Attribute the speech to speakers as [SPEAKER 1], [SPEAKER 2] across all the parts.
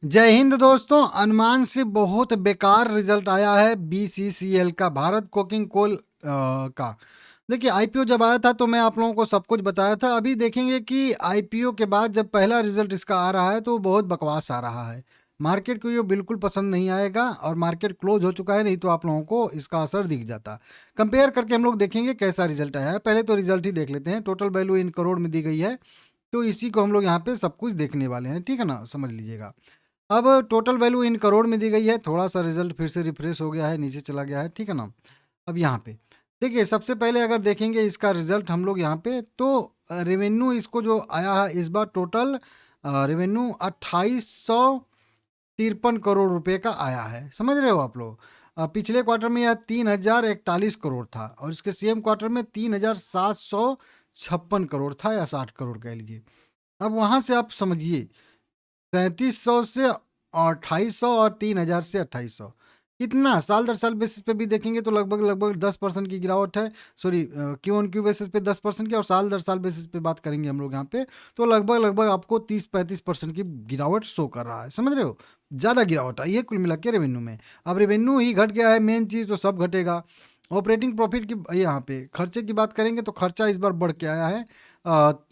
[SPEAKER 1] जय हिंद दोस्तों। अनुमान से बहुत बेकार रिजल्ट आया है बीसीसीएल का, भारत कोकिंग कोल का। देखिए, आईपीओ जब आया था तो मैं आप लोगों को सब कुछ बताया था। अभी देखेंगे कि आईपीओ के बाद जब पहला रिजल्ट इसका आ रहा है तो बहुत बकवास आ रहा है। मार्केट को ये बिल्कुल पसंद नहीं आएगा और मार्केट क्लोज हो चुका है, नहीं तो आप लोगों को इसका असर दिख जाता। कंपेयर करके हम लोग देखेंगे कैसा रिजल्ट आया है। पहले तो रिजल्ट ही देख लेते हैं। टोटल वैल्यू इन करोड़ में दी गई है, तो इसी को हम लोग यहाँ पे सब कुछ देखने वाले हैं। ठीक है ना, समझ लीजिएगा। अब टोटल वैल्यू इन करोड़ में दी गई है। थोड़ा सा रिजल्ट फिर से रिफ्रेश हो गया है, नीचे चला गया है। ठीक है ना। अब यहाँ पे देखिए, सबसे पहले अगर देखेंगे इसका रिजल्ट हम लोग यहाँ पे, तो रेवेन्यू इसको जो आया है इस बार, टोटल रेवेन्यू 2853 करोड़ रुपए का आया है। समझ रहे हो आप लोग। पिछले क्वार्टर में यह 3041 करोड़ था और इसके सेम क्वार्टर में 3756 करोड़ था, या 60 करोड़ कह लीजिए। अब वहाँ से आप समझिए, 3700 से 2800 और 3000 से 2800, कितना साल दर साल बेसिस पे भी देखेंगे तो लगभग लगभग 10% की गिरावट है। Sorry, Q on Q basis पे 10% की, और साल दर साल बेसिस पे बात करेंगे हम लोग यहाँ पे, तो लगभग लगभग आपको 30-35% की गिरावट शो कर रहा है। समझ रहे हो, ज़्यादा गिरावट आई है कुल मिला के रेवेन्यू में। अब रेवेन्यू ही घट गया है मेन चीज़, तो सब घटेगा। ऑपरेटिंग प्रॉफिट की, यहाँ पे खर्चे की बात करेंगे तो खर्चा इस बार बढ़ के आया है।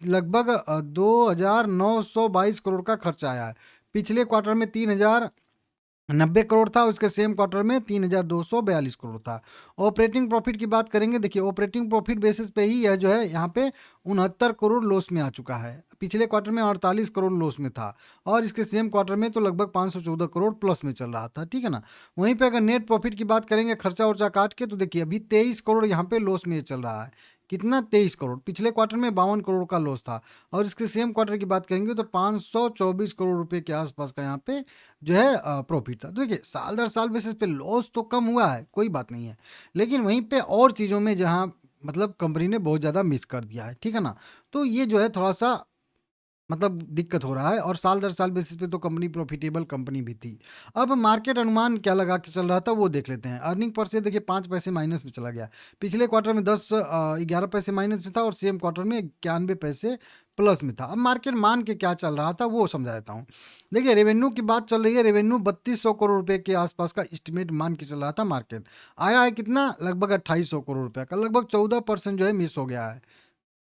[SPEAKER 1] लगभग 2,922 करोड़ का खर्चा आया है। पिछले क्वार्टर में 3090 करोड़ था, उसके सेम क्वार्टर में 3242 करोड़ था। ऑपरेटिंग प्रॉफिट की बात करेंगे, देखिए ऑपरेटिंग प्रॉफिट बेसिस पे ही यह जो है यहाँ पे 69 करोड़ लॉस में आ चुका है। पिछले क्वार्टर में 48 करोड़ लॉस में था, और इसके सेम क्वार्टर में तो लगभग 514 करोड़ प्लस में चल रहा था। ठीक है ना। वहीं पे अगर नेट प्रॉफिट की बात करेंगे खर्चा उर्चा काट के, तो देखिए अभी 23 करोड़ यहाँ पे लॉस में चल रहा है। कितना, 23 करोड़। पिछले क्वार्टर में 52 करोड़ का लॉस था, और इसके सेम क्वार्टर की बात करेंगे तो 524 करोड़ रुपए के आसपास का यहाँ पे जो है प्रॉफिट था। तो देखिए, साल दर साल बेसिस पे लॉस तो कम हुआ है, कोई बात नहीं है, लेकिन वहीं पे और चीज़ों में जहाँ मतलब कंपनी ने बहुत ज़्यादा मिस कर दिया है। ठीक है ना। तो ये जो है थोड़ा सा मतलब दिक्कत हो रहा है, और साल दर साल बेसिस पे तो कंपनी प्रॉफिटेबल कंपनी भी थी। अब मार्केट अनुमान क्या लगा के चल रहा था वो देख लेते हैं। अर्निंग पर से देखिए 5 पैसे माइनस में चला गया। पिछले क्वार्टर में 11 पैसे माइनस में था, और सेम क्वार्टर में 91 पैसे प्लस में था। अब मार्केट मान के क्या चल रहा था वो समझा देता हूँ। देखिए, रेवेन्यू की बात चल रही है। रेवेन्यू 3200 करोड़ रुपए के आसपास का इस्टीमेट मान के चल रहा था मार्केट। आया है कितना, लगभग 2800 करोड़ रुपए का। लगभग 14% जो है मिस हो गया है,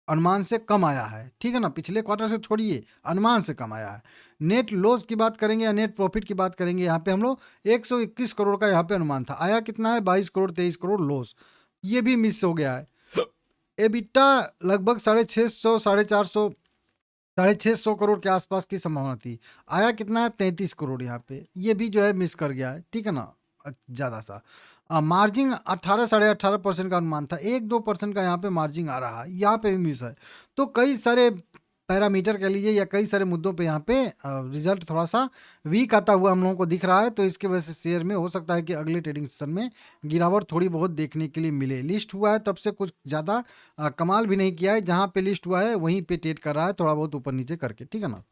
[SPEAKER 1] अनुमान से कम आया है। ठीक है ना। पिछले क्वार्टर से छोड़िए, अनुमान से कम आया है। नेट लॉस की बात करेंगे या नेट प्रॉफिट की बात करेंगे, यहाँ पे हम लोग 121 करोड़ का यहाँ पे अनुमान था, आया कितना है, 22 करोड़ 23 करोड़ लॉस। ये भी मिस हो गया है। एबिटा लगभग 650 450 650 करोड़ के आसपास की संभावना थी, आया कितना है, 33 करोड़ यहाँ पे। ये भी जो है मिस कर गया है। ठीक है ना। ज़्यादा सा मार्जिन 18 साढ़े 18% का अनुमान था, 1-2% का यहाँ पे मार्जिन आ रहा है, यहाँ पे भी मिस है। तो कई सारे पैरामीटर कह लीजिए या कई सारे मुद्दों पे यहाँ पे रिजल्ट थोड़ा सा वीक आता हुआ हम लोगों को दिख रहा है। तो इसके वजह से शेयर में हो सकता है कि अगले ट्रेडिंग सेशन में गिरावट थोड़ी बहुत देखने के लिए मिले। लिस्ट हुआ है तब से कुछ ज़्यादा कमाल भी नहीं किया है, जहाँ पे लिस्ट हुआ है वहीं पे ट्रेड कर रहा है, थोड़ा बहुत ऊपर नीचे करके। ठीक है ना।